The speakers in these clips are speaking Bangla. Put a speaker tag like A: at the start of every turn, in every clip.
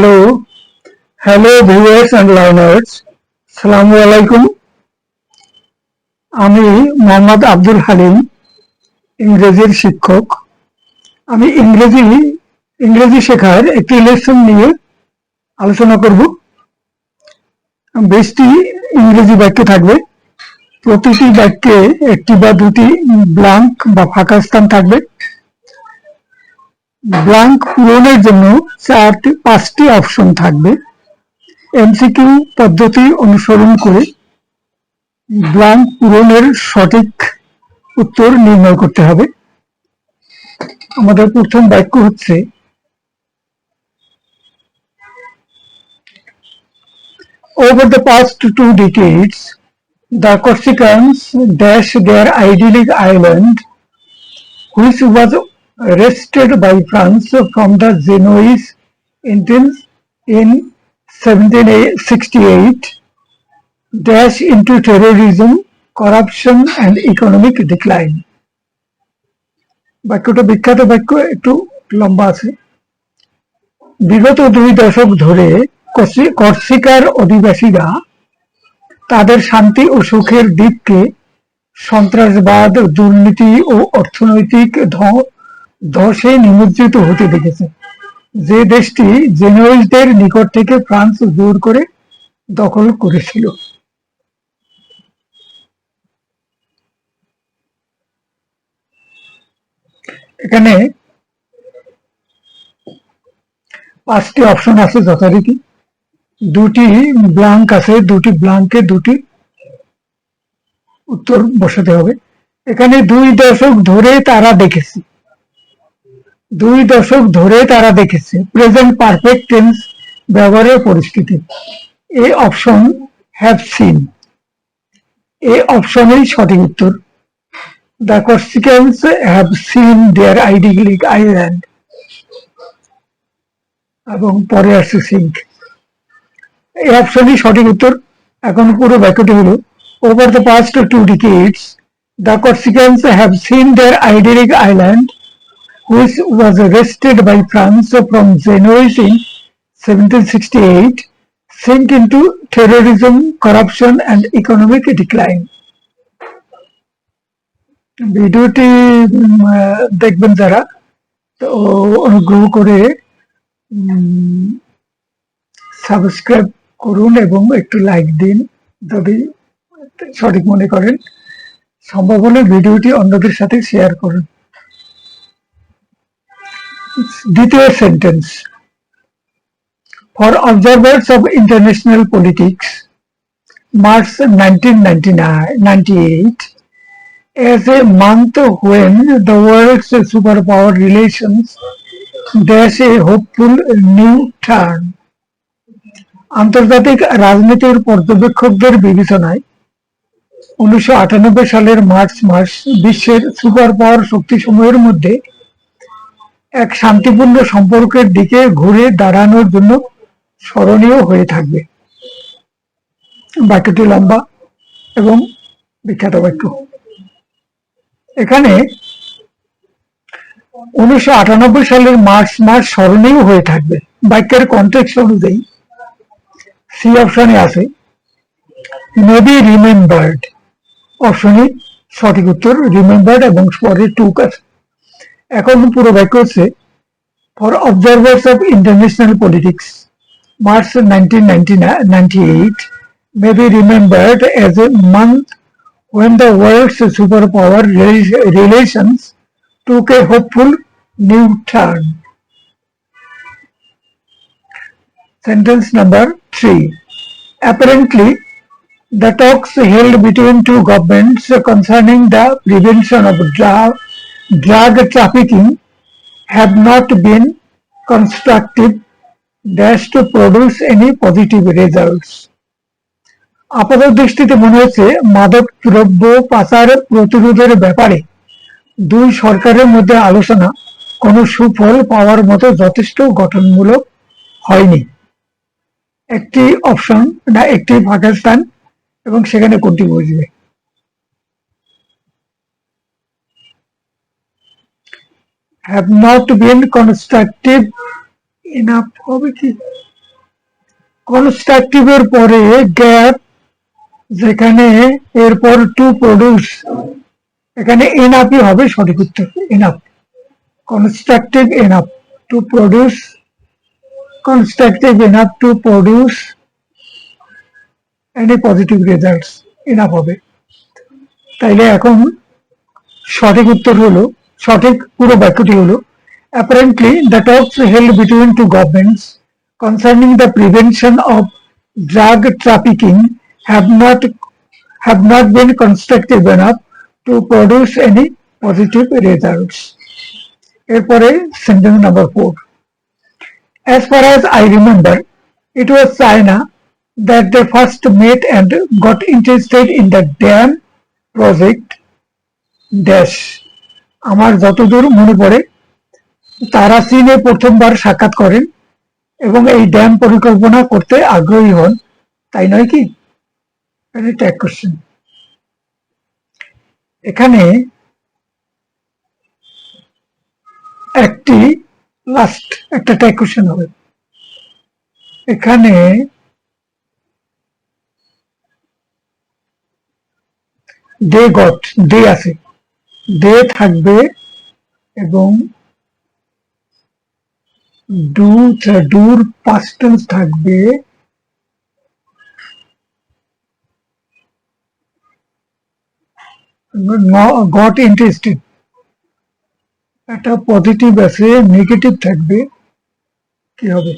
A: Hello, hello viewers and learners, সালামু আলাইকুম। আমি মোহাম্মদ আব্দুল হালিম, ইংরেজির শিক্ষক। আমি ইংরেজি শেখার একটি লেসন নিয়ে আলোচনা করব। 20টি ইংরেজি বাক্য থাকবে। প্রতিটি বাক্যে একটি বা দুটি ব্ল্যাঙ্ক বা ফাঁকা স্থান থাকবে। ব্ল্যাঙ্ক পূরণের জন্য 5টি অপশন থাকবে। এমসিকিউ পদ্ধতি অনুসরণ করে ব্ল্যাঙ্ক পূরণের সঠিক উত্তর নির্ণয় করতে হবে। আমাদের প্রথম বাক্য হচ্ছে, over the past 2 decades, the Corsicans dash their idyllic island, which was wrested by France from the Genoese Indians in 1768, dash into terrorism, corruption and economic decline. বাক্যটা বিখ্যাত বাক্য, একটু লম্বা আছে। বিগত 2 দশক ধরে কর্সিকার অধিবাসীরা তাদের শান্তি ও সুখের দ্বীপকে সন্ত্রাসবাদ, দুর্নীতি ও অর্থনৈতিক ধসে নিমজ্জিত হতে দেখেছে, যে দেশটি জেনোয়েজদের নিকট থেকে ফ্রান্স জোর করে দখল করেছিল। এখানে 5টি অপশন আছে যথারীতি। 2টি ব্ল্যাঙ্ক আছে, 2টি ব্ল্যাঙ্কে 2টি উত্তর বসাতে হবে। এখানে 2 দশক ধরে তারা দেখেছে, 2 দশক ধরে তারা দেখেছে, প্রেজেন্ট পারফেক্ট টেন্স ব্যবহারের পরিস্থিতি। এই অপশন হ্যাভ সিন, এই অপশনেই সঠিক উত্তর। The Corsicans have seen their idyllic island, এবং পরে আসছে সিঙ্ক। এই অপশনই সঠিক উত্তর। এখন পুরো বাক্যটি হলো, over the past 2 decades, the Corsicans have seen their idyllic island, which was wrested by France from Genoese in 1768, sink into terrorism, corruption and economic decline. ভিডিওটি দেখবেন যারা, তো অনুগ্রহ করে সাবস্ক্রাইব করুন এবং একটু লাইক দিন যদি সঠিক মনে করেন। সম্ভব হলে ভিডিওটি অন্যদের সাথে শেয়ার করুন। দ্বিতীয় sentence, for observers of international politics, March 1998, as a month when the world's superpower relations dash a hopeful new turn. আন্তর্জাতিক রাজনীতির পর্যবেক্ষকদের বিবেচনায় 1998 সালের মার্চ মাস বিশ্বের সুপার পাওয়ার শক্তিসমূহের মধ্যে এক শান্তিপূর্ণ সম্পর্কের দিকে ঘুরে দাঁড়ানোর জন্য স্মরণীয় হয়ে থাকবে। বাক্যটি লম্বা এবং বিখ্যাত বাক্য। এখানে 1998 সালের মার্চ মাস স্মরণীয় হয়ে থাকবে। বাক্যের কনটেক্সট অনুযায়ী সি অপশনে আছে মেবি রিমেম্বার্ড, অপশনে সঠিক উত্তর রিমেম্বার্ড এবং পরে টুক আছে। এখন পুরো বাক্য হচ্ছে, for observers of international politics, March 1998 may be remembered as a month when the world's superpower relations took a hopeful new turn. Sentence number 3. Apparently, the talks held between 2 governments concerning the prevention of drug trafficking have not been constructive dash to produce any positive results. আপাত দৃষ্টিতে মনে হচ্ছে মাদক দ্রব্য পাচার প্রতিরোধের ব্যাপারে 2 সরকারের মধ্যে আলোচনা কোনো সুফল পাওয়ার মতো যথেষ্ট গঠনমূলক হয়নি। একটি অপশন না একটি ফাঁকা স্থান, এবং সেখানে কোনটি বুঝবে। have not been constructive enough হবে কি? কনস্ট্রাকটিভের পরে গ্যাপ, যেখানে এরপর টু প্রডিউস, এখানে এনআপই হবে সঠিক উত্তর। Enough, constructive enough to produce, constructive enough to produce any positive results, enough হবে। তাইলে এখন সঠিক উত্তর হলো, সঠিক পুরো বাক্যটি হলো, apparently the talks held between two governments concerning the prevention of drug trafficking have not been constructive enough to produce any positive results। এরপরে sentence number 4, as far as I remember, it was China that they first met and got interested in the dam project dash। আমার যতদূর মনে পড়ে, তারা চীনে প্রথমবার সাক্ষাৎ করেন এবং এই ড্যাম পরিকল্পনা করতে আগ্রহী হন, তাই নয় কি? Tag question. এখানে একটি লাস্ট একটা ট্যাগ কোশ্চেন হবে। এখানে দে গট, দে আছে, দে থাকবে এবং ডুর পাস্ট টেন্স থাকবে, গট ইন্টারেস্টেড, একটা পজিটিভ আছে, নেগেটিভ থাকবে, কি হবে?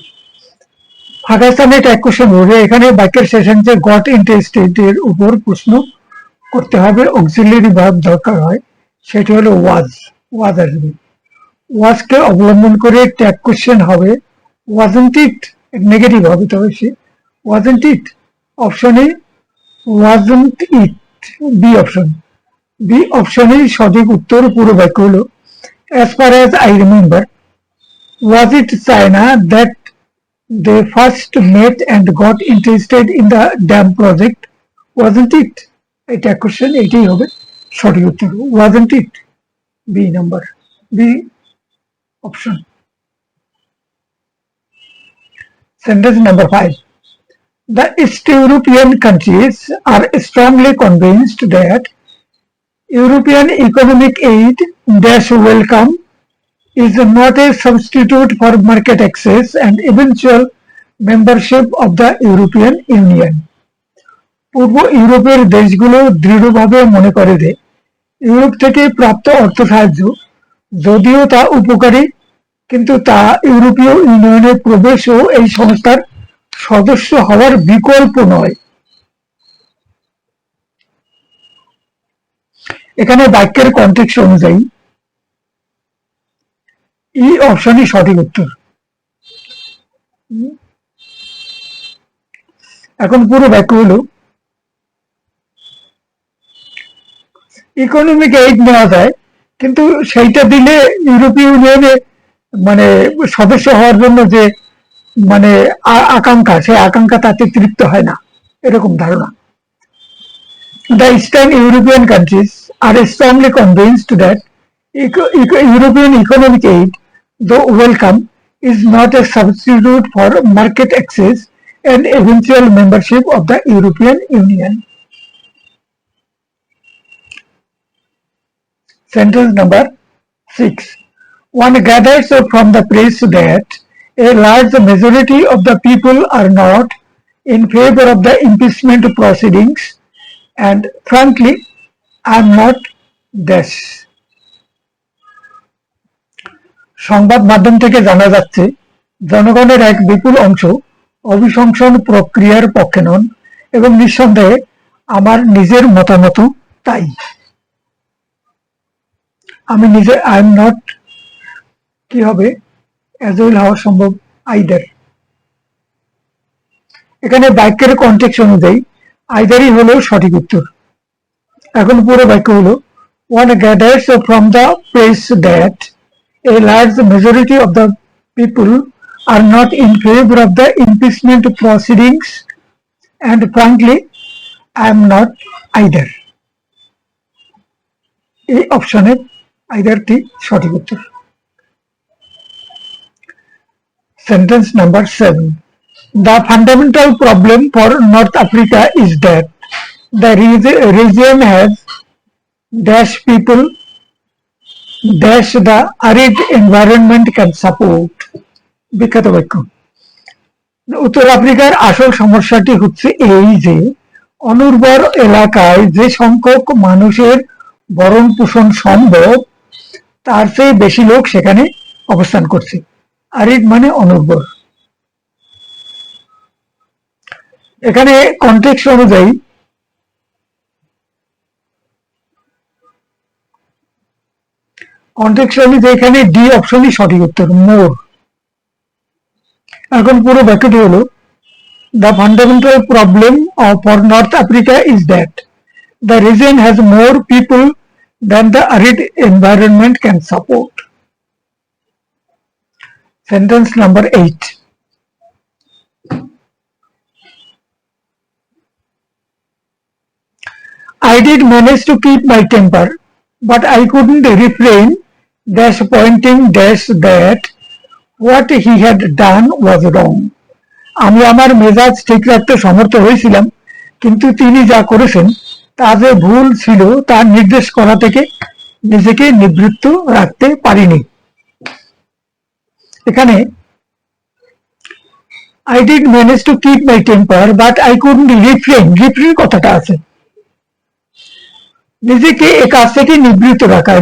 A: ফাঁকা স্থানে ট্যাগ কোশ্চেন হবে। এখানে বাক্যের শেষাংশে গট ইন্টারেস্টেড এর উপর প্রশ্ন করতে হবে, অক্সিলারি ভার্ব দরকার হয়, সেটি হলো ওয়াজ, ওয়াজ আসবে। ওয়াজকে অবলম্বন করে ট্যাগ কোশ্চেন হবে, ওয়াজন্ট ইট, নেগেটিভ হবে, তবে সে ওয়াজন্ট ইট, অপশনে ওয়াজন্ট ইট, বি অপশন, বি অপশনের সঠিক উত্তর পুরো বাক্য হলো, as far as I remember, was it China that they first met and got interested in the dam project, wasn't it? এটা কোশ্চেন, এটাই হবে সঠিক উত্তর, wasn't it, B number, B option. Sentence number 5, the East European countries are strongly convinced that European economic aid dash welcome is not a substitute for market access and eventual membership of the European Union। পূর্ব ইউরোপের দেশগুলো দৃঢ়ভাবে মনে করে যে ইউরোপ থেকে প্রাপ্ত অর্থ সাহায্য, যদিও তা উপকারী, কিন্তু তা ইউরোপীয় ইউনিয়নে প্রবেশ ও এই সংস্থার সদস্য হওয়ার বিকল্প নয়। এখানে বাক্যের কনটেক্সট অনুযায়ী ই অপশনই সঠিক উত্তর। এখন পুরো বাক্য হলো, ইকোনমিক এইড নেওয়া যায়, কিন্তু সেইটা দিলে ইউরোপীয় ইউনিয়নে মানে সদস্য হওয়ার জন্য যে মানে আকাঙ্ক্ষা, সেই আকাঙ্ক্ষা তাতে তৃপ্ত হয় না, এরকম ধারণা। The Eastern European countries are strongly convinced that European economic aid, though welcome, is not a substitute for market access and eventual membership of the European Union। Sentence number 6, one gathers from the press that a large majority of the people are not in favor of the impeachment proceedings, and frankly, I am not dash। সংবাদ মাধ্যম থেকে জানা যাচ্ছে জনগণের এক বিপুল অংশ অভিশংসন প্রক্রিয়ার পক্ষে নন এবং নিঃসন্দেহে আমার নিজের মতামত তাই। আমি নিজে আই এম নট, কি হবে? অ্যাজ উইল হওয়া সম্ভব, আইদার। এখানে বাক্যের কনটেক্সট অনুযায়ী আইদারই হলো সঠিক উত্তর। এখন পুরো বাক্য হলো, one gathers from the press that a large majority of the people are not in favor of the impeachment proceedings, and frankly, I am not either। এই অপশনের আইদারটি সঠিক উত্তর। Sentence number 7, The fundamental problem for North Africa is that the region has dash people dash the arid environment can support. বিখ্যাত বাক্য। উত্তর আফ্রিকার আসল সমস্যাটি হচ্ছে এই যে অনুর্বর এলাকায় যে সংখ্যক মানুষের ভরণ পোষণ সম্ভব তার চেয়ে বেশি লোক সেখানে অবস্থান করছে। আরিড মানে অনুর্বর। এখানে কনটেক্সট অনুযায়ী এখানে ডি অপশনই সঠিক উত্তর, মোর। এখন পুরো বাক্যটি হলো the fundamental problem for North Africa is that the region has more people than the arid environment can support. Sentence number 8. I did manage to keep my temper, but I couldn't refrain dash pointing dash that what he had done was wrong. আমি আমার মেজাজ ঠিক রাখতে সমর্থ হয়েছিলাম, কিন্তু তিনি যা করেছেন তা যে ভুল ছিল তা নির্দেশ করা থেকে নিজেকে নিবৃত্ত রাখতে পারিনি। এখানে I did manage to keep my temper, but I couldn't refrain কথাটা আছে, নিজেকে এ কাজ থেকে নিবৃত্ত রাখা।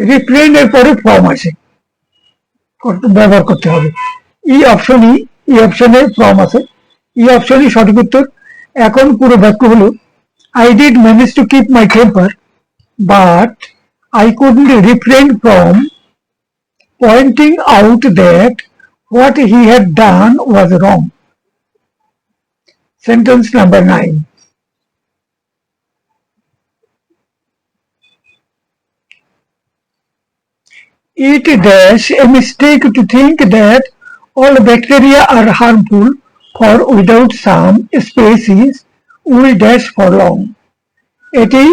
A: রিফ্রেন এর পরে ফ্রম আসে, ব্যবহার করতে হবে। ই অপশনে ফ্রম আছে, ই অপশনই সঠিক উত্তর। এখন পুরো বাক্য হলো I did manage to keep my temper, but I couldn't refrain from pointing out that what he had done was wrong. Sentence number 9. It dash a mistake to think that all bacteria are harmful, for without some species will dash for long. এটি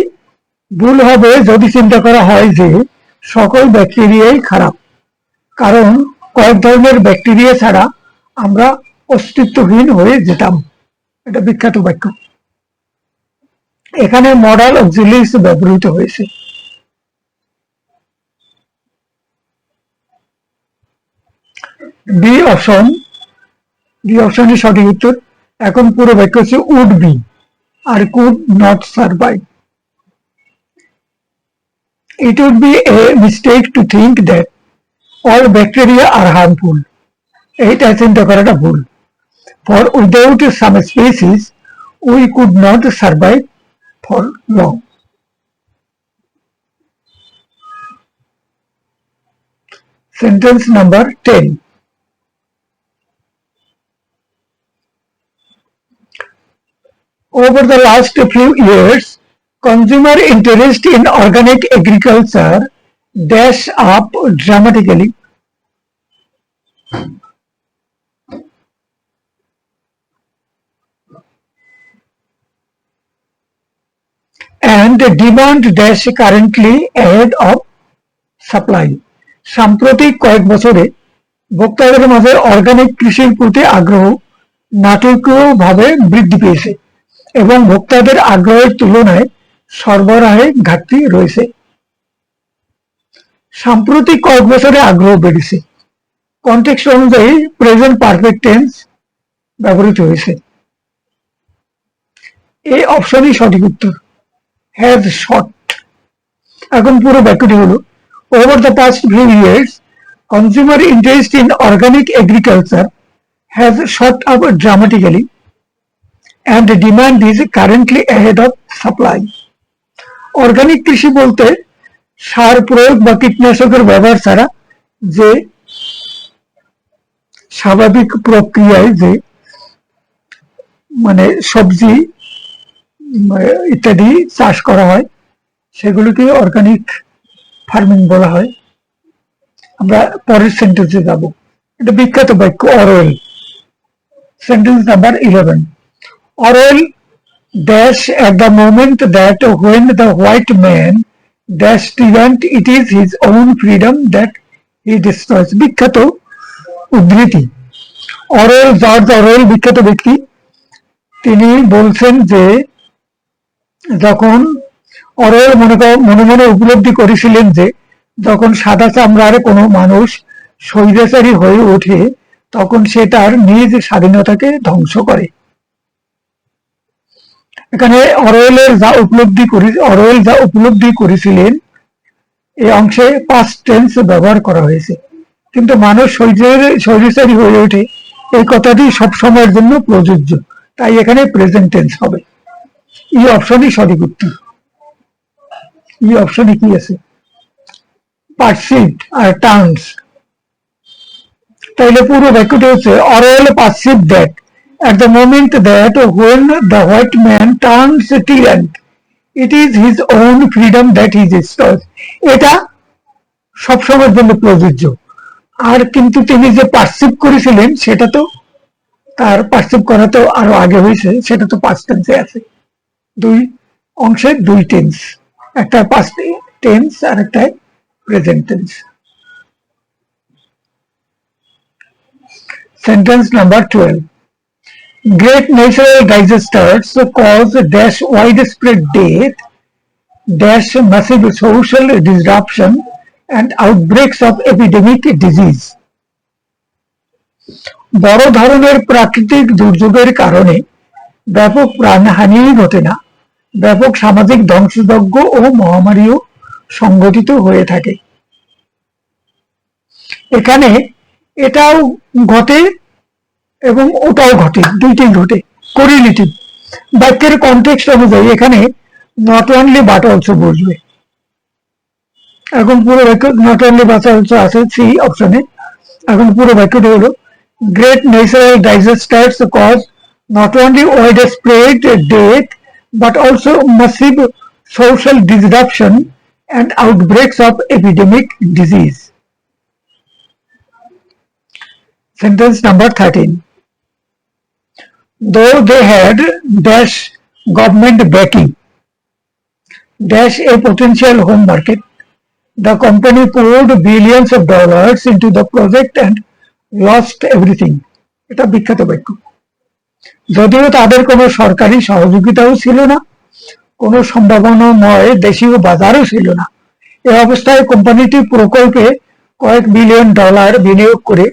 A: ভুল হবে যদি চিন্তা করা হয় যে সকল ব্যাকটেরিয়াই খারাপ, কারণ কয়েক ধরনের ব্যাকটেরিয়া ছাড়া আমরা অস্তিত্বহীন হয়ে যেতাম। এটা বিখ্যাত বাক্য। এখানে মডাল অক্সিলিয়ারিজ ব্যবহৃত হয়েছে। ডি অপশনই সঠিক উত্তর। এখন পুরো বাক্য হচ্ছে would be or could not survive. It would be a mistake to think that all bacteria are harmful. এইটা চিন্তা করাটা ভুল। For without some species we could not survive for long. Sentence number 10. Over the last few years, consumer interest in organic agriculture dash up dramatically. And demand dash currently ahead of supply. সাম্প্রতিক কয়েক বছরে ভোক্তাদের মাঝে অর্গানিক কৃষির প্রতি আগ্রহ নাটকীয়ভাবে বৃদ্ধি পেয়েছে এবং ভোক্তাদের আগ্রহের তুলনায় সরবরাহে ঘাটতি রয়েছে। সাম্প্রতিক কয়েক বছরে আগ্রহ বেড়েছে। কনটেক্সট অনুযায়ী প্রেজেন্ট পারফেক্ট টেন্স ব্যবহৃত হয়েছে। এই অপশনই সঠিক উত্তর, হ্যাজ শট। এখন পুরো বাক্যটি হলো over the past few years consumer interest in organic agriculture has shot up dramatically and demand is currently ahead of supply. Organic কৃষি বলতে সার প্রয়োগ বা কীটনাশকের ব্যবহার ছাড়া যে স্বাভাবিক প্রক্রিয়ায় যে মানে সবজি ইত্যাদি চাষ করা হয় সেগুলোকে অর্গানিক ফার্মিং বলা হয়। আমরা পরের সেন্টেন্সে যাব। এটা বিখ্যাত বাক্য Orwell. Sentence number 11. Orwell dash at the moment that when the white man dash tyrant it is his own freedom that he destroys. বিখ্যাত উদ্ধৃতি। জর্জ অরওয়েল বিখ্যাত ব্যক্তি, তিনি বলছেন যে যখন অরওয়েল মনে মনে উপলব্ধি করেছিলেন যে যখন সাদা চামড়ার কোনো মানুষ স্বৈরাচারী হয়ে ওঠে তখন সে তার নিজ স্বাধীনতাকে ধ্বংস করে। এখানে অরওয়েল যা উপলব্ধি করেছিলেন এই অংশে পাস্ট টেন্স ব্যবহার করা হয়েছে, কিন্তু মানুষ স্বৈরাচারী হয়ে ওঠে এই কথাটি সবসময়ের জন্য প্রযোজ্য, তাই এখানে প্রেজেন্ট টেন্স হবে। এই অপশনই সঠিক উত্তর। এই অপশনে কি আছে? পারসিভড আর টার্নস। তাইলে পুরো বাক্যটি হচ্ছে Orwell perceive that at the moment that when the white man turns tyrant it is his own freedom that he destroys। এটা সবসময়ের জন্য প্রযোজ্য। আর কিন্তু তিনি যে পারসিভ করেছিলেন সেটা তো তার পারসিভ করা তো আরো আগে হয়েছে, সেটা তো পাস্ট টেন্সে আছে। দুই অংশে দুই টেন্স, একটা পাস্ট টেন্স আর একটা present tense. Sentence number 12, great natural disasters cause dash widespread death dash massive social disruption and outbreaks of epidemic disease। বড় ধরনের প্রাকৃতিক দুর্যোগের কারণে ব্যাপক প্রাণহানি ঘটে না, ব্যাপক সামাজিক ধ্বংসযজ্ঞ ও মহামারীও সংঘটিত হয়ে থাকে। এখানে এটাও ঘটে এবং ওটাও ঘটে, দুইটাই ঘটে, কোরিলেটিভ। বাক্যের কনটেক্সট অনুযায়ী এখানে নট অনলি বাট অলসো বসবে। এখন পুরো বাক্য নট অনলি বাট অলসো আছে সি অপশনে। এখন পুরো বাক্যটি হলো great natural disasters cause not only widespread death but also massive social disruption and outbreaks of epidemic disease। Sentence number 13, though they had dash government backing dash a potential home market, the company poured billions of dollars into the project and lost everything। এটা বিখ্যাত বাক্য। যদিও তাদের কোনো সরকারি সহযোগিতাও ছিল না, কোনো সম্ভাবনাময় দেশীয় বাজারও ছিল না, এই অবস্থায় কোম্পানিটি প্রকল্পে কয়েক বিলিয়ন ডলার বিনিয়োগ করে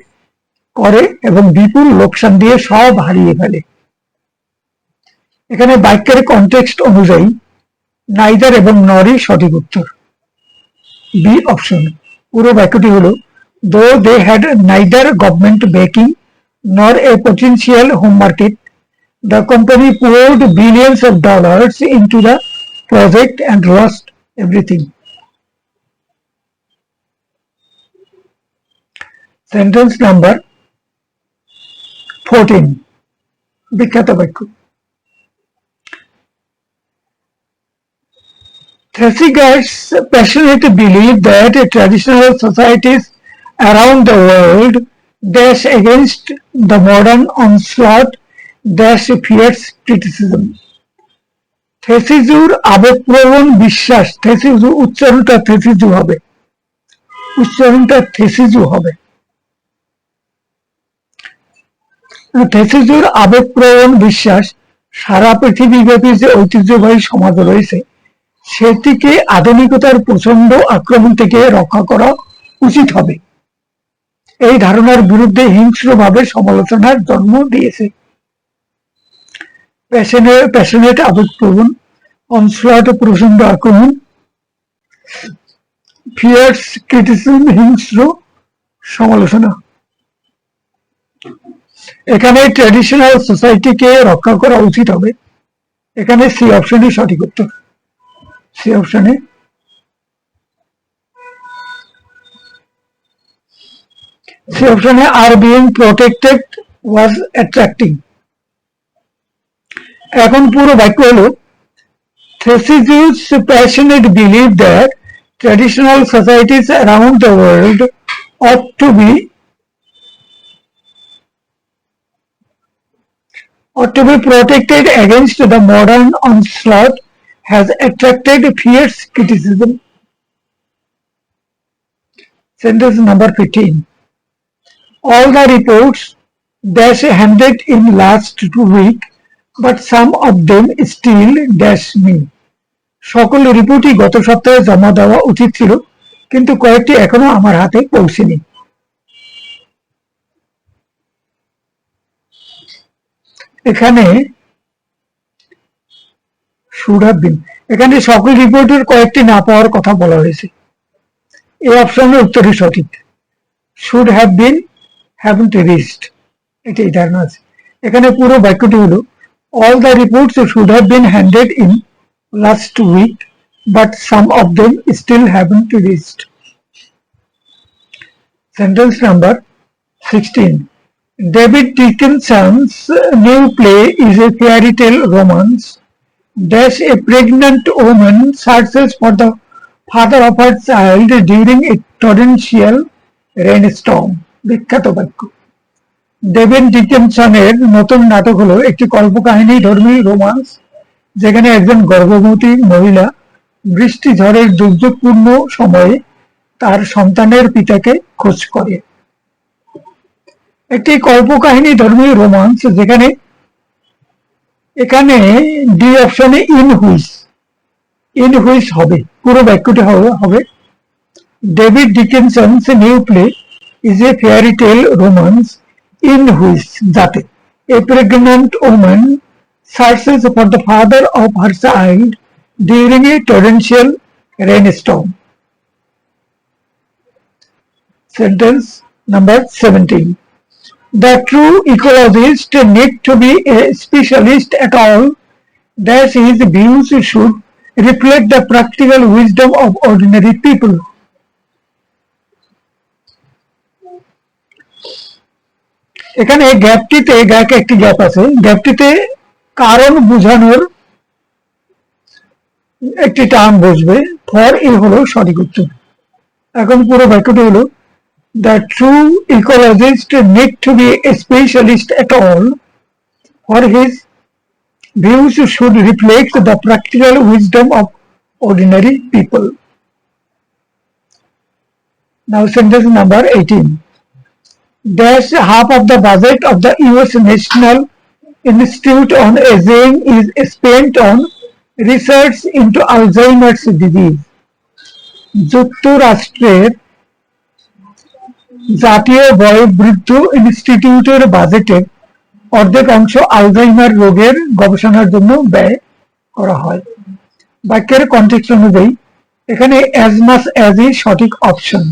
A: এবং বিপুল লোকসান দিয়ে সব হারিয়ে ফেলে। এখানে বাক্যের কনটেক্সট অনুযায়ী নাইদার এবং নরই সঠিক উত্তর, বি অপশন। পুরো বাক্যটি হলো though they had neither government backing nor a potential home market, the company poured billions of dollars into the project and lost everything। Sentence number 14, বিখ্যাত বাক্য। Thesiger's passionate belief that traditional societies around the world dash against the modern onslaught dash fears criticism। থেসিজুর আবেগপ্রবণ বিশ্বাস, উচ্চারণটা থেসিজু হবে। থেসিজুর আবেগপ্রবণ বিশ্বাস সারা পৃথিবীব্যাপী যে ঐতিহ্যবাহী সমাজ রয়েছে সেটিকে আধুনিকতার প্রচন্ড আক্রমণ থেকে রক্ষা করা উচিত হবে, এই ধারণার বিরুদ্ধে হিংস্রভাবে সমালোচনার জন্ম দিয়েছে। প্যাশনেট আবেগপ্রবণ, অনস্লট প্রচন্ড আক্রমণ, ফিয়ার্স ক্রিটিসিজম হিংস্র সমালোচনা। এখানে ট্র্যাডিশনাল সোসাইটিকে রক্ষা করা উচিত হবে, এখানে সি অপশনই সঠিক উত্তর। সি অপশনে are being protected was attracting. এখন পুরো বাক্য হলো Thesiger's passionate belief that traditional societies around the world ought to be protected against the modern onslaught has attracted fierce criticism। Sentence number 15, all the reports dash handed in last week, but some of them still dash me. সকল রিপোর্টই গত সপ্তাহে জমা দেওয়া উচিত ছিল, কিন্তু কয়েকটি এখনো আমার হাতে পৌঁছেনি। এখানে শুড হ্যাভ বিন, এখানে সকল রিপোর্টের কয়েকটি না পাওয়ার কথা বলা হয়েছে। এই অপশনের উত্তরই সঠিক। Should have been haven't reached, এটাই ধারণা আছে। এখানে পুরো বাক্যটি হলো all the reports should have been handed in last week, but some of them still haven't reached. Sentence number 16. David Dickinson's new play is a fairy tale romance. Dash a pregnant woman searches for the father of her child during a torrential rainstorm. বিখ্যাত বাক্য। ডেভিড ডিকিনসনের নতুন নাটক হলো একটি কল্পকাহিনী ধর্মী রোমান্স, যেখানে একজন গর্ভবতী মহিলা বৃষ্টি ঝড়ের দুর্যোগপূর্ণ সময়ে তার সন্তানের পিতাকে খোঁজ করে। একটি কল্পকাহিনী ধর্মী রোমান্স, যেখানে এখানে ডি অপশনে ইন হুইচ হবে, পুরো বাক্যটি হবে David Dickinson's new play is a fairy tale romance in which যাতে a pregnant woman searches for the father of her child during a torrential rainstorm. Sentence number 17. The true ecologist need to be a specialist at all, that his views should reflect the practical wisdom of ordinary people. এখানে গ্যাপটিতে একটি গ্যাপ আছে, গ্যাপটিতে কারণ বোঝানোর একটি টার্ম বসবে, ফর এ হলো সঠিক উত্তর। এখন পুরো বাক্যটি হলো the true ecologist need to be a specialist at all, for his views should reflect the practical wisdom of ordinary people. Now sentence number 18. Dash half of the budget of the US National Institute on Aging is spent on research into Alzheimer's disease. যুক্তরাষ্ট্রের জাতীয় বয়োবৃদ্ধ ইনস্টিটিউটের বাজেটের অর্ধেক অংশ আলজাইমার রোগের গবেষণার জন্য ব্যয় করা হয়। বাক্যের কনটেক্সট অনুযায়ী এখানে অ্যাজ মাচ অ্যাজই সঠিক অপশন।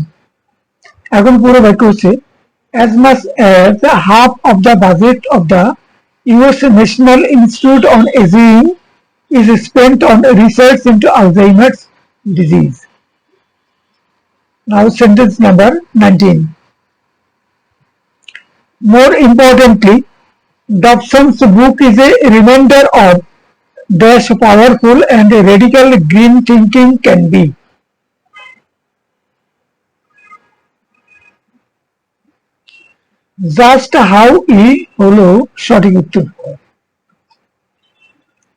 A: এখন পুরো বাক্য হচ্ছে as much as half of the budget of the US National Institute on Aging is spent on research into Alzheimer's disease. Now sentence number 19. More importantly, Dobson's book is a reminder of dash powerful and radical green thinking can be. Just how E হলো সঠিক উত্তর,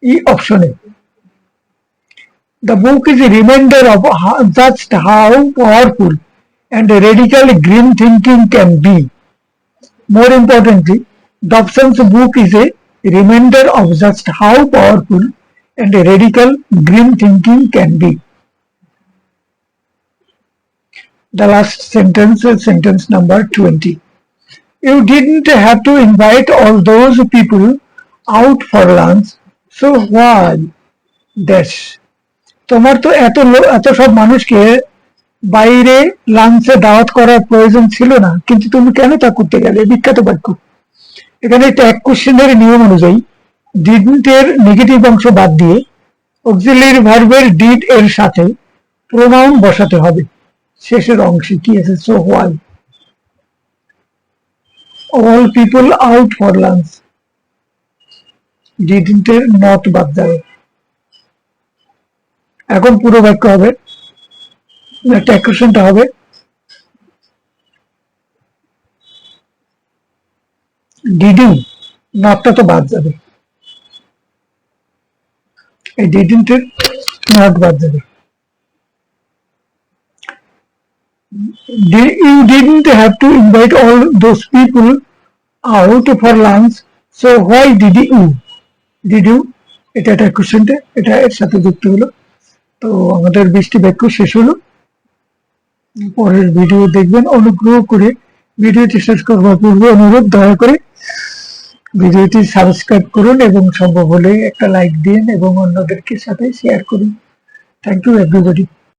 A: ই অপশনে। The book is a reminder of just how powerful and radical green thinking can be. More importantly, Dobson's book is a reminder of just how powerful and radical green thinking can be. The last sentence is sentence number 20. You didn't have to invite all those people out for lunch, so why dash? তোমার তো এত সব মানুষকে বাইরে লাঞ্চে দাওয়াত করার প্রয়োজন ছিল না, কিন্তু তুমি কেন তা করতে গেলে? বিখ্যাত বাক্য। এখানে ট্যাগ কোশ্চেনের নিয়ম অনুযায়ী ডিডন্ট এর নেগেটিভ অংশ বাদ দিয়ে অক্সিলারি ভার্বের ডিড এর সাথে প্রোনাউন বসাতে হবে। শেষের অংশে কি আছে? So why. all people out for lunch, didn't এর নট বাদ যাবে। এখন পুরো বাক্য হবে, ট্যাগ কোশ্চেনটা হবে ডিডিং, নটটা তো বাদ যাবে, এই ডিডন্ট এর নট বাদ যাবে। You didn't have to invite all those people out for lunch. So why did you এটা একটা কোশ্চেনটা এটা এর সাথে যুক্ত হলো। তো আমাদের 20টি বাক্য শেষ হলো। পরের ভিডিও দেখবেন। অনুগ্রহ করে ভিডিওটি শেষ করবার পূর্বে অনুরোধ, দয়া করে ভিডিওটি সাবস্ক্রাইব করুন এবং সম্ভব হলে একটা লাইক দিন এবং অন্যদেরকে সাথে শেয়ার করুন। Thank you everybody.